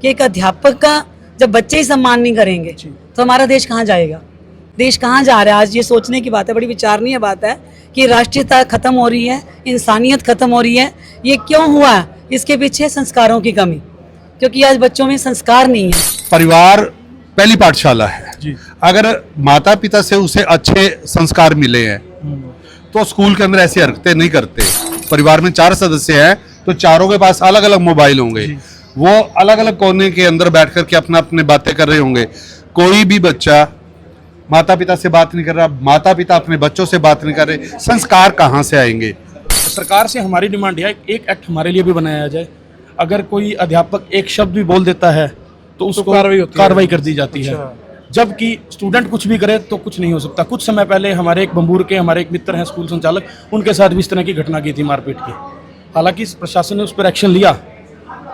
कि एक अध्यापक का जब बच्चे ही सम्मान नहीं करेंगे तो हमारा देश कहाँ जाएगा, देश कहाँ जा रहा है। आज ये सोचने की बात है, बड़ी विचारणीय बात है कि राष्ट्रीयता खत्म हो रही है, इंसानियत खत्म हो रही है। ये क्यों हुआ? इसके पीछे संस्कारों की कमी, क्योंकि आज बच्चों में संस्कार नहीं है। परिवार पहली पाठशाला है जी। अगर माता पिता से उसे अच्छे संस्कार मिले हैं तो स्कूल के अंदर ऐसी हरकतें नहीं करते। परिवार में 4 सदस्य हैं तो चारों के पास अलग अलग मोबाइल होंगे, वो अलग अलग कोने के अंदर बैठ करके अपना अपने बातें कर रहे होंगे। कोई भी बच्चा माता पिता से बात नहीं कर रहा, माता पिता अपने बच्चों से बात नहीं कर रहे, संस्कार कहाँ से आएंगे? सरकार से हमारी डिमांड है एक एक्ट हमारे लिए भी बनाया जाए। अगर कोई अध्यापक एक शब्द भी बोल देता है तो उसको कार्रवाई कर दी जाती है, जबकि स्टूडेंट कुछ भी करे तो कुछ नहीं हो सकता। कुछ समय पहले हमारे एक बंबूर के हमारे एक मित्र हैं स्कूल संचालक, उनके साथ भी इस तरह की घटना की थी, मारपीट की। हालांकि प्रशासन ने उस पर एक्शन लिया,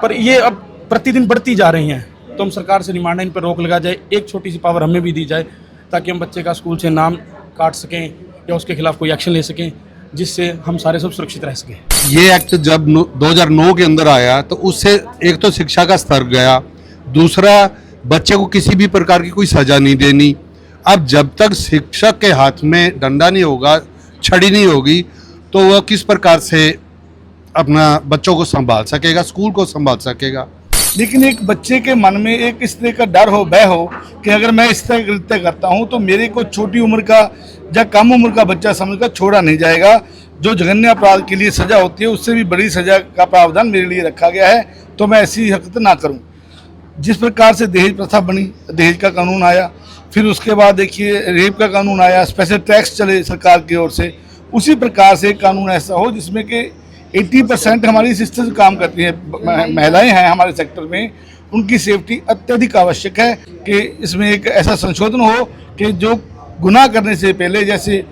पर ये अब प्रतिदिन बढ़ती जा रही हैं। तो हम सरकार से डिमांड है इन पर रोक लगा जाए, एक छोटी सी पावर हमें भी दी जाए ताकि हम बच्चे का स्कूल से नाम काट सकें या उसके खिलाफ कोई एक्शन ले सकें, जिससे हम सारे सब सुरक्षित रह सकें। ये एक्ट जब 2009 के अंदर आया तो उससे एक तो शिक्षा का स्तर गया, दूसरा बच्चे को किसी भी प्रकार की कोई सजा नहीं देनी। अब जब तक शिक्षक के हाथ में डंडा नहीं होगा, छड़ी नहीं होगी, तो वह किस प्रकार से अपना बच्चों को संभाल सकेगा, स्कूल को संभाल सकेगा? लेकिन एक बच्चे के मन में एक इस तरह का डर हो, भय हो कि अगर मैं इस तरह कृत्य करता हूं तो मेरे को छोटी उम्र का या कम उम्र का बच्चा समझकर छोड़ा नहीं जाएगा। जो जघन्य अपराध के लिए सजा होती है उससे भी बड़ी सजा का प्रावधान मेरे लिए रखा गया है, तो मैं ऐसी हरकत ना करूं। जिस प्रकार से दहेज प्रथा बनी, दहेज का कानून आया, फिर उसके बाद देखिए रेप का कानून आया, स्पेशल टैक्स चले सरकार की ओर से, उसी प्रकार से कानून ऐसा हो जिसमें कि 80% हमारी सिस्टर्स काम करती हैं, महिलाएं हैं हमारे सेक्टर में, उनकी सेफ्टी अत्यधिक आवश्यक है कि इसमें एक ऐसा संशोधन हो कि जो गुनाह करने से पहले, जैसे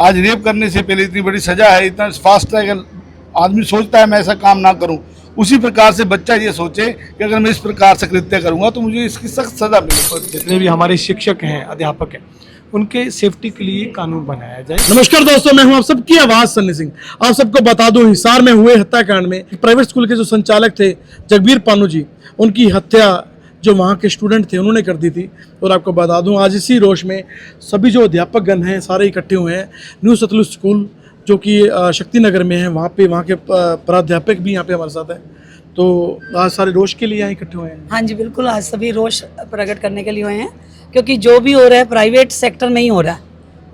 आज रेप करने से पहले इतनी बड़ी सजा है, इतना फास्ट ट्रैक आदमी सोचता है मैं ऐसा काम ना करूं, उसी प्रकार से बच्चा ये सोचे कि अगर मैं इस प्रकार से कृत्य करूंगा तो मुझे इसकी सख्त सजा मिले। जितने भी हमारे शिक्षक हैं, अध्यापक हैं, उनके सेफ्टी के लिए कानून बनाया जाए। नमस्कार दोस्तों, मैं हूं आप सबकी आवाज सन्नी सिंह। आप सबको बता दूं, हिसार में हुए हत्याकांड में प्राइवेट स्कूल के जो संचालक थे जगबीर पानू जी, उनकी हत्या जो वहाँ के स्टूडेंट थे उन्होंने कर दी थी। और आपको बता दूं, आज इसी रोष में सभी जो अध्यापक गण हैं सारे इकट्ठे हुए हैं। न्यू सतलुज स्कूल जो कि शक्ति नगर में है, वहाँ के प्राध्यापक भी यहाँ पे हमारे साथ हैं। तो आज सारे रोष के लिए यहाँ इकट्ठे हुए हैं। हाँ जी बिल्कुल, आज सभी रोष प्रकट करने के लिए हुए हैं, क्योंकि जो भी हो रहा है प्राइवेट सेक्टर में ही हो रहा है,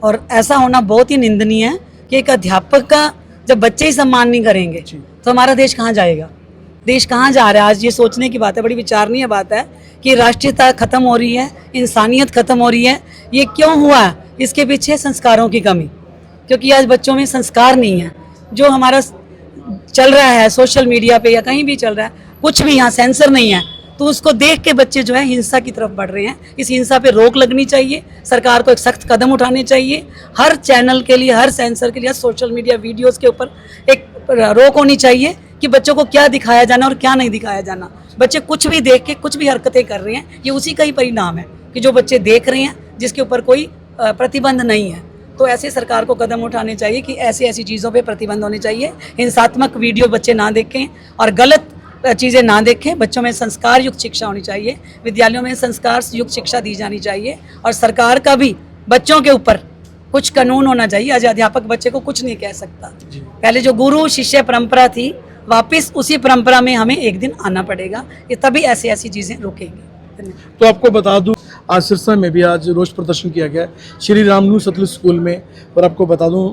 और ऐसा होना बहुत ही निंदनीय है कि एक अध्यापक का जब बच्चे ही सम्मान नहीं करेंगे तो हमारा देश कहाँ जाएगा, देश कहाँ जा रहा है। आज ये सोचने की बात है, बड़ी विचारणीय बात है कि राष्ट्रीयता खत्म हो रही है, इंसानियत खत्म हो रही है। ये क्यों हुआ? इसके पीछे संस्कारों की कमी, क्योंकि आज बच्चों में संस्कार नहीं है। जो हमारा चल रहा है सोशल मीडिया पे या कहीं भी चल रहा है, कुछ भी यहाँ सेंसर नहीं है, तो उसको देख के बच्चे जो है हिंसा की तरफ बढ़ रहे हैं। इस हिंसा पे रोक लगनी चाहिए, सरकार को एक सख्त कदम उठाने चाहिए। हर चैनल के लिए, हर सेंसर के लिए, सोशल मीडिया वीडियोस के ऊपर एक रोक होनी चाहिए कि बच्चों को क्या दिखाया जाना और क्या नहीं दिखाया जाना। बच्चे कुछ भी देख के कुछ भी हरकतें कर रहे हैं, ये उसी का ही परिणाम है कि जो बच्चे देख रहे हैं जिसके ऊपर कोई प्रतिबंध नहीं है। तो ऐसे सरकार को कदम उठाने चाहिए कि ऐसी चीज़ों पे प्रतिबंध होने चाहिए। हिंसात्मक वीडियो बच्चे ना देखें और गलत चीज़ें ना देखें। बच्चों में संस्कार युक्त शिक्षा होनी चाहिए, विद्यालयों में संस्कार युक्त शिक्षा दी जानी चाहिए, और सरकार का भी बच्चों के ऊपर कुछ कानून होना चाहिए। आज अध्यापक बच्चे को कुछ नहीं कह सकता। पहले जो गुरु शिष्य परंपरा थी, वापस उसी परंपरा में हमें एक दिन आना पड़ेगा, ये तभी ऐसी चीज़ें रुकेंगी। तो आपको बता दूं, आज सिरसा में भी आज रोष प्रदर्शन किया गया श्री राम न्यू सतलुज स्कूल में। और आपको बता दूं,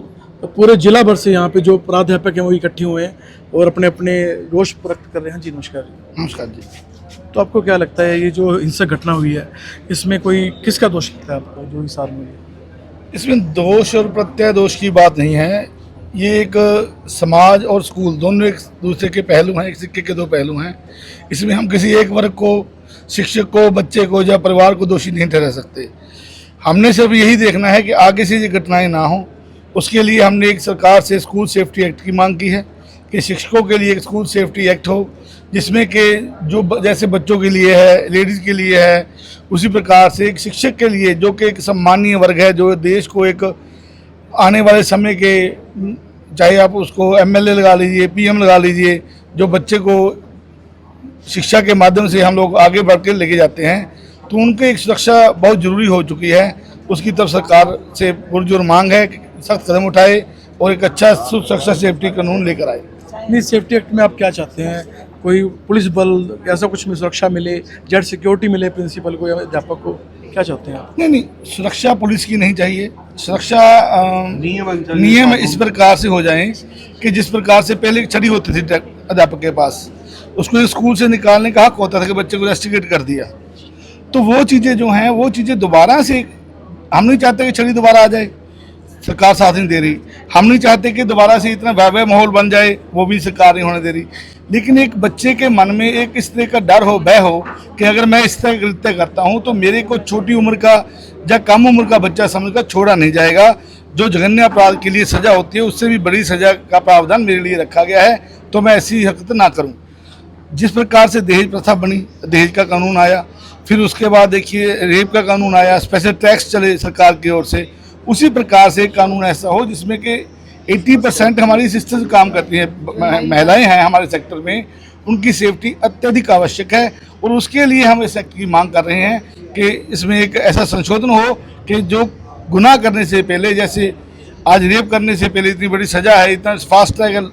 पूरे जिला भर से यहाँ पे जो प्राध्यापक हैं वो इकट्ठे हुए हैं और अपने अपने रोष प्रकट कर रहे हैं। जी नमस्कार। नमस्कार जी। तो आपको क्या लगता है, ये जो हिंसक घटना हुई है, इसमें कोई किसका दोष लगता है आपको जो हिसार में? इसमें दोष और प्रत्यय दोष की बात नहीं है, ये एक समाज और स्कूल दोनों एक दूसरे के पहलू हैं, एक सिक्के के दो पहलू हैं। इसमें हम किसी एक वर्ग को, शिक्षक को, बच्चे को या परिवार को दोषी नहीं ठहरा सकते। हमने सिर्फ यही देखना है कि आगे से ये घटनाएं ना हो। उसके लिए हमने एक सरकार से स्कूल सेफ्टी एक्ट की मांग की है कि शिक्षकों के लिए एक स्कूल सेफ्टी एक्ट हो, जिसमें कि जो जैसे बच्चों के लिए है, लेडीज़ के लिए है, उसी प्रकार से एक शिक्षक के लिए जो कि एक सम्मानीय वर्ग है, जो देश को एक आने वाले समय के, चाहे आप उसको MLA लगा लीजिए, PM लगा लीजिए, जो बच्चे को शिक्षा के माध्यम से हम लोग आगे बढ़ के लेके जाते हैं, तो उनकी एक सुरक्षा बहुत जरूरी हो चुकी है। उसकी तरफ सरकार से पुरजोर मांग है कि सख्त कदम उठाए और एक अच्छा सुरक्षा सेफ्टी कानून लेकर आए। नहीं, सेफ्टी एक्ट में आप क्या चाहते हैं? कोई पुलिस बल ऐसा कुछ में सुरक्षा मिले, जेड सिक्योरिटी मिले प्रिंसिपल को या अध्यापक को, क्या चाहते हैं आप? नहीं, सुरक्षा पुलिस की नहीं चाहिए। सुरक्षा नियम इस प्रकार से हो जाएं कि जिस प्रकार से पहले छड़ी होती थी अध्यापक के पास, उसको स्कूल से निकालने का हक होता था कि बच्चे को रेस्ट्रिकेट कर दिया। तो वो चीज़ें जो हैं वो चीज़ें दोबारा से हम नहीं चाहते कि छड़ी दोबारा आ जाए, सरकार साथ नहीं दे रही। हम नहीं चाहते कि दोबारा से इतना भयावह माहौल बन जाए, वो भी सरकार नहीं होने दे रही। लेकिन एक बच्चे के मन में एक इस तरह का डर हो, भय हो कि अगर मैं इस तरह कृत्य करता हूँ तो मेरे को छोटी उम्र का या कम उम्र का बच्चा समझकर छोड़ा नहीं जाएगा। जो जघन्य अपराध के लिए सज़ा होती है उससे भी बड़ी सज़ा का प्रावधान मेरे लिए रखा गया है, तो मैं ऐसी हरकत ना करूँ। जिस प्रकार से दहेज प्रथा बनी, दहेज का कानून आया, फिर उसके बाद देखिए रेप का कानून आया, स्पेशल टैक्स चले सरकार की ओर से, उसी प्रकार से कानून ऐसा हो जिसमें कि 80% हमारी सिस्टर्स काम करती हैं, महिलाएं हैं हमारे सेक्टर में, उनकी सेफ्टी अत्यधिक आवश्यक है। और उसके लिए हम इस एक्ट की मांग कर रहे हैं कि इसमें एक ऐसा संशोधन हो कि जो गुनाह करने से पहले, जैसे आज रेप करने से पहले इतनी बड़ी सज़ा है, इतना फास्ट ट्रैक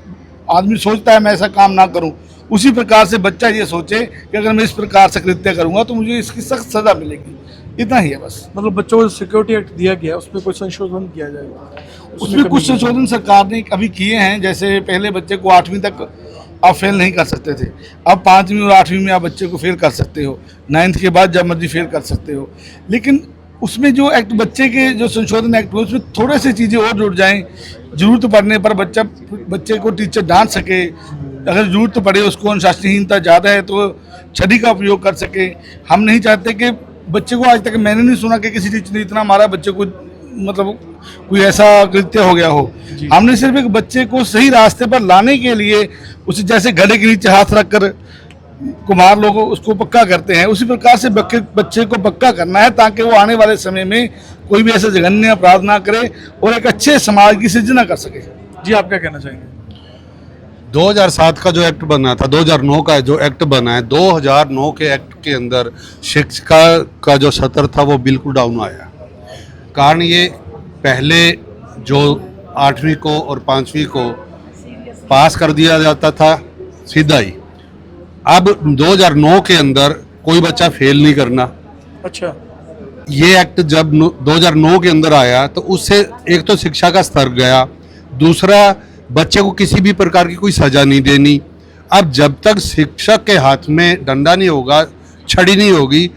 आदमी सोचता है मैं ऐसा काम ना करूं, उसी प्रकार से बच्चा ये सोचे कि अगर मैं इस प्रकार से कृत्य करूंगा तो मुझे इसकी सख्त सज़ा मिलेगी। इतना ही है बस। मतलब बच्चों को सिक्योरिटी एक्ट दिया गया, उसमें कोई संशोधन किया जाएगा? उसमें कुछ संशोधन सरकार ने अभी किए हैं। जैसे पहले बच्चे को 8वीं तक आप फेल नहीं कर सकते थे, अब 5वीं और 8वीं में आप बच्चे को फेल कर सकते हो, 9th के बाद जब मर्जी फेल कर सकते हो। लेकिन उसमें जो एक्ट बच्चे के जो संशोधन एक्ट हुए उसमें थोड़े से चीज़ें और जुड़ जाएं। जरूरत पड़ने पर बच्चे को टीचर डांट सके, अगर जरूरत पड़े, उसको अनुशासनहीनता ज़्यादा है तो छड़ी का उपयोग कर सके। हम नहीं चाहते कि बच्चे को, आज तक मैंने नहीं सुना कि किसी टीचर ने इतना मारा बच्चे को, मतलब कोई ऐसा कृत्य हो गया हो। हमने सिर्फ एक बच्चे को सही रास्ते पर लाने के लिए उसे जैसे घड़े के नीचे हाथ रखकर कुम्हार लोग उसको पक्का करते हैं, उसी प्रकार से बच्चे को पक्का करना है ताकि वो आने वाले समय में कोई भी ऐसा जघन्य अपराध ना करे और एक अच्छे समाज की सृजना कर सके। जी, आप क्या कहना चाहेंगे? 2007 का जो एक्ट बना था, 2009 का जो एक्ट बना है, 2009 के एक्ट के अंदर शिक्षा का जो स्तर था वो बिल्कुल डाउन आया। कारण ये पहले जो 8वीं को और 5वीं को पास कर दिया जाता था सीधा ही, अब 2009 के अंदर कोई बच्चा फेल नहीं करना। अच्छा, ये एक्ट जब 2009 के अंदर आया तो उससे एक तो शिक्षा का स्तर गया, दूसरा बच्चे को किसी भी प्रकार की कोई सजा नहीं देनी। अब जब तक शिक्षक के हाथ में डंडा नहीं होगा, छड़ी नहीं होगी,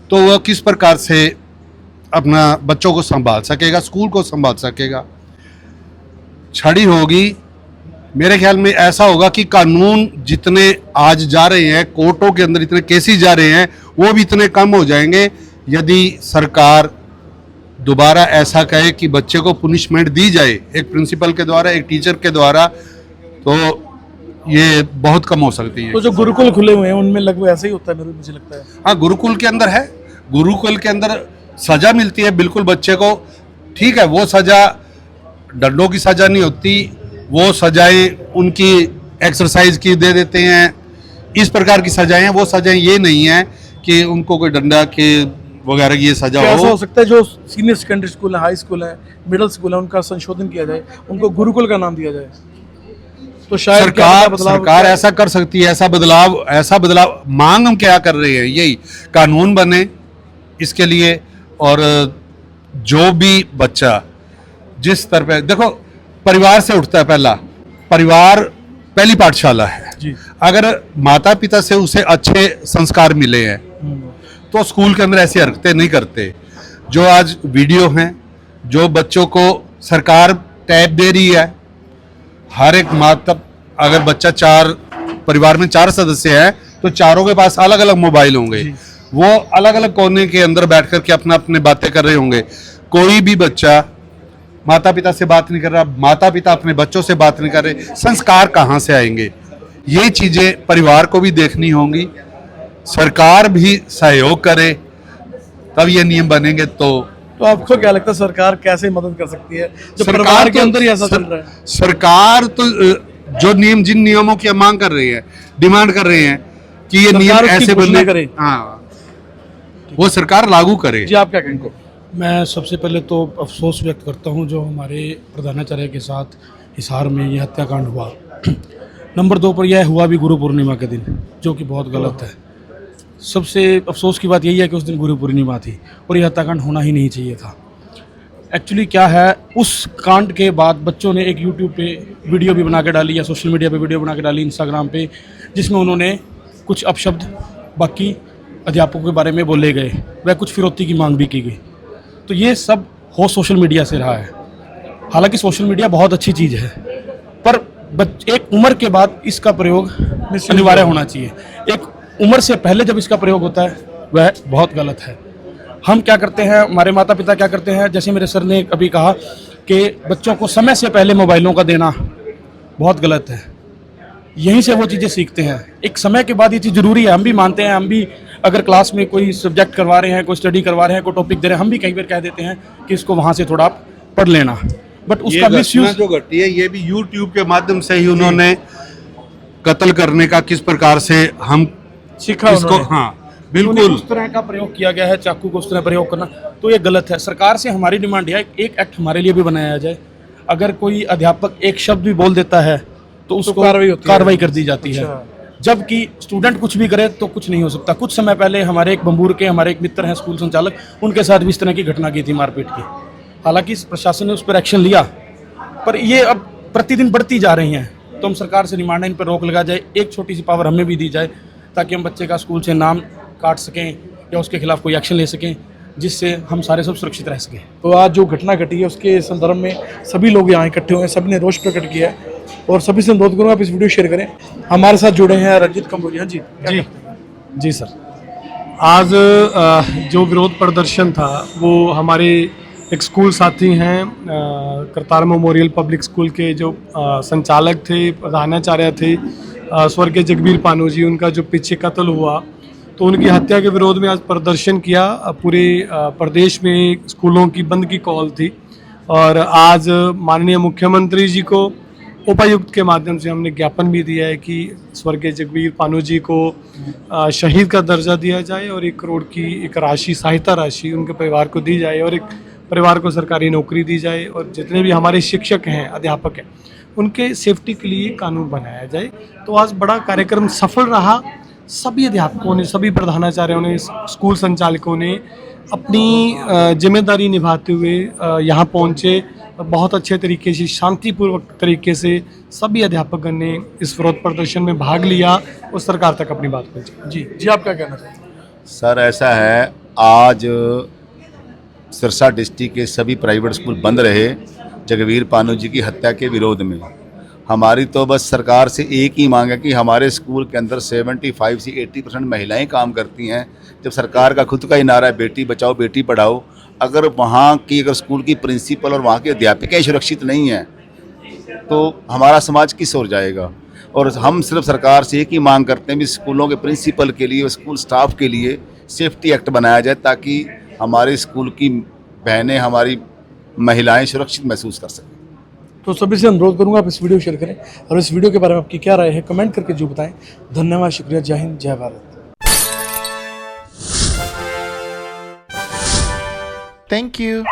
तो वह किस प्रकार से अपना बच्चों को संभाल सकेगा, स्कूल को संभाल सकेगा। छड़ी होगी, मेरे ख्याल में ऐसा होगा कि कानून जितने आज जा रहे हैं कोर्टों के अंदर, इतने केसेस जा रहे हैं, वो भी इतने कम हो जाएंगे यदि सरकार दोबारा ऐसा कहे कि बच्चे को पनिशमेंट दी जाए एक प्रिंसिपल के द्वारा, एक टीचर के द्वारा, तो ये बहुत कम हो सकती है। तो जो गुरुकुल खुले हुए हैं उनमें लगभग ऐसा ही होता है, मुझे लगता है। हाँ, गुरुकुल के अंदर है, गुरुकुल के अंदर सजा मिलती है बिल्कुल बच्चे को। ठीक है, वो सजा डंडों की सजा नहीं होती, वो सजाएं उनकी एक्सरसाइज की दे देते हैं, इस प्रकार की सजाएं। वो सजाएं ये नहीं है कि उनको कोई डंडा के वगैरह की ये सजा ऐसा हो। हो सकता है जो सीनियर सेकेंडरी स्कूल है, हाई स्कूल है, मिडिल स्कूल है, उनका संशोधन किया जाए, उनको गुरुकुल का नाम दिया जाए, तो शायद सरकार ऐसा कर सकती है। ऐसा बदलाव मांग हम क्या कर रहे हैं, यही कानून बने इसके लिए। और जो भी बच्चा जिस स्तर पे, देखो परिवार से उठता है, परिवार पहली पाठशाला है जी। अगर माता पिता से उसे अच्छे संस्कार मिले हैं तो स्कूल के अंदर ऐसी हरकतें नहीं करते। जो आज वीडियो हैं, जो बच्चों को सरकार टैब दे रही है, हर एक माता, अगर बच्चा परिवार में 4 सदस्य हैं तो चारों के पास अलग अलग मोबाइल होंगे, वो अलग अलग कोने के अंदर बैठ करके अपने बातें कर रहे होंगे। कोई भी बच्चा माता पिता से बात नहीं कर रहा, माता पिता अपने बच्चों से बात नहीं कर रहे, संस्कार कहाँ से आएंगे? ये चीजें परिवार को भी देखनी होंगी, सरकार भी सहयोग करे, तब ये नियम बनेंगे। तो आपको क्या लगता है सरकार कैसे मदद कर सकती है जब परिवार के अंदर ही ऐसा चल रहा है? सरकार तो जिन नियमों की मांग कर रही है, डिमांड कर रहे हैं, कि ये नियम सरकार उसकी ऐसे घोषणा बनने करे। हाँ, वो सरकार लागू करे। जी, आप क्या कहेंगे? मैं सबसे पहले तो अफसोस व्यक्त करता हूं जो हमारे प्रधानाचार्य के साथ हिसार में ये हत्याकांड हुआ। नंबर 2 पर यह हुआ भी गुरु पूर्णिमा के दिन, जो कि बहुत गलत है। सबसे अफसोस की बात यही है कि उस दिन गुरु पूर्णिमा थी और ये हत्याकांड होना ही नहीं चाहिए था। एक्चुअली क्या है, उस कांड के बाद बच्चों ने एक यूट्यूब पे वीडियो भी बना के डाली या सोशल मीडिया पे वीडियो बना के डाली, इंस्टाग्राम पे, जिसमें उन्होंने कुछ अपशब्द बाकी अध्यापकों के बारे में बोले गए, वह कुछ फिरौती की मांग भी की गई। तो ये सब हो सोशल मीडिया से रहा है। हालांकि सोशल मीडिया बहुत अच्छी चीज़ है, पर एक उम्र के बाद इसका प्रयोग अनिवार्य होना चाहिए। एक उम्र से पहले जब इसका प्रयोग होता है वह बहुत गलत है। हम क्या करते हैं, हमारे माता पिता क्या करते हैं, जैसे मेरे सर ने अभी कहा कि बच्चों को समय से पहले मोबाइलों का देना बहुत गलत है। यहीं से वो चीज़ें सीखते हैं। एक समय के बाद ये चीज़ ज़रूरी है, हम भी मानते हैं। हम भी अगर क्लास में कोई सब्जेक्ट करवा रहे हैं, कोई स्टडी करवा रहे हैं, कोई टॉपिक दे रहे हैं, हम भी कई बार कह देते हैं कि इसको वहाँ से थोड़ा आप पढ़ लेना, बट उसका मिसयूज जो घटी है ये भी यूट्यूब के माध्यम से ही उन्होंने कत्ल करने का किस प्रकार से हम सीखा इसको, उन्होंने। हाँ बिल्कुल, उस तरह का प्रयोग किया गया है, चाकू को उस तरह प्रयोग करना, तो ये गलत है। सरकार से हमारी डिमांड है एक एक्ट हमारे लिए भी बनाया जाए। अगर कोई अध्यापक एक शब्द भी बोल देता है तो उसको कार्रवाई कर दी जाती है। जबकि स्टूडेंट कुछ भी करे तो कुछ नहीं हो सकता। कुछ समय पहले हमारे एक बंबूर के हमारे एक मित्र हैं स्कूल संचालक, उनके साथ भी इस तरह की घटना की थी, मारपीट की। हालांकि प्रशासन ने उस पर एक्शन लिया, पर ये अब प्रतिदिन बढ़ती जा रही हैं। तो हम सरकार से डिमांड है इन पर रोक लगा जाए, एक छोटी सी पावर हमें भी दी जाए, ताकि हम बच्चे का स्कूल से नाम काट सकें या उसके खिलाफ कोई एक्शन ले सकें, जिससे हम सारे सब सुरक्षित रह सकें। तो आज जो घटना घटी है उसके संदर्भ में सभी लोग यहाँ इकट्ठे हुए हैं, सभी ने रोष प्रकट किया है और सभी से अनुरोध करूँगा आप इस वीडियो शेयर करें। हमारे साथ जुड़े हैं रंजीत कंबोजिया जी। जी सर, आज जो विरोध प्रदर्शन था वो हमारे एक स्कूल साथी हैं, करतार मेमोरियल पब्लिक स्कूल के जो संचालक थे, प्रधानाचार्य थे, स्वर्गीय जगबीर पानू जी, उनका जो पीछे कत्ल हुआ, तो उनकी हत्या के विरोध में आज प्रदर्शन किया। पूरे प्रदेश में स्कूलों की बंद की कॉल थी और आज माननीय मुख्यमंत्री जी को उपायुक्त के माध्यम से हमने ज्ञापन भी दिया है कि स्वर्गीय जगबीर पानू जी को शहीद का दर्जा दिया जाए और 1 करोड़ की एक राशि, सहायता राशि उनके परिवार को दी जाए और एक परिवार को सरकारी नौकरी दी जाए और जितने भी हमारे शिक्षक हैं, अध्यापक हैं, उनके सेफ्टी के लिए कानून बनाया जाए। तो आज बड़ा कार्यक्रम सफल रहा। सभी अध्यापकों ने, सभी प्रधानाचार्यों ने, स्कूल संचालकों ने अपनी जिम्मेदारी निभाते हुए यहाँ पहुँचे। बहुत अच्छे तरीके से, शांतिपूर्वक तरीके से सभी अध्यापकों ने इस विरोध प्रदर्शन में भाग लिया और सरकार तक अपनी बात पहुँची। जी, आप क्या कहना चाहते हैं? सर, ऐसा है, आज सिरसा डिस्ट्रिक्ट के सभी प्राइवेट स्कूल बंद रहे जगबीर पानू जी की हत्या के विरोध में। हमारी तो बस सरकार से एक ही मांग है कि हमारे स्कूल के अंदर 75 से 80% महिलाएं काम करती हैं। जब सरकार का खुद का ही नारा है बेटी बचाओ बेटी पढ़ाओ, अगर वहाँ की अगर स्कूल की प्रिंसिपल और वहाँ के अध्यापिकाएं सुरक्षित नहीं हैं तो हमारा समाज किस ओर जाएगा। और हम सिर्फ सरकार से एक ही मांग करते हैं कि स्कूलों के प्रिंसिपल के लिए, स्कूल स्टाफ के लिए सेफ्टी एक्ट बनाया जाए, ताकि हमारे स्कूल की बहनें, हमारी महिलाएं सुरक्षित महसूस कर सकें। तो सभी से अनुरोध करूंगा आप इस वीडियो शेयर करें और इस वीडियो के बारे में आपकी क्या राय है कमेंट करके जो बताएं। धन्यवाद, शुक्रिया, जय हिंद, जय भारत। Thank you.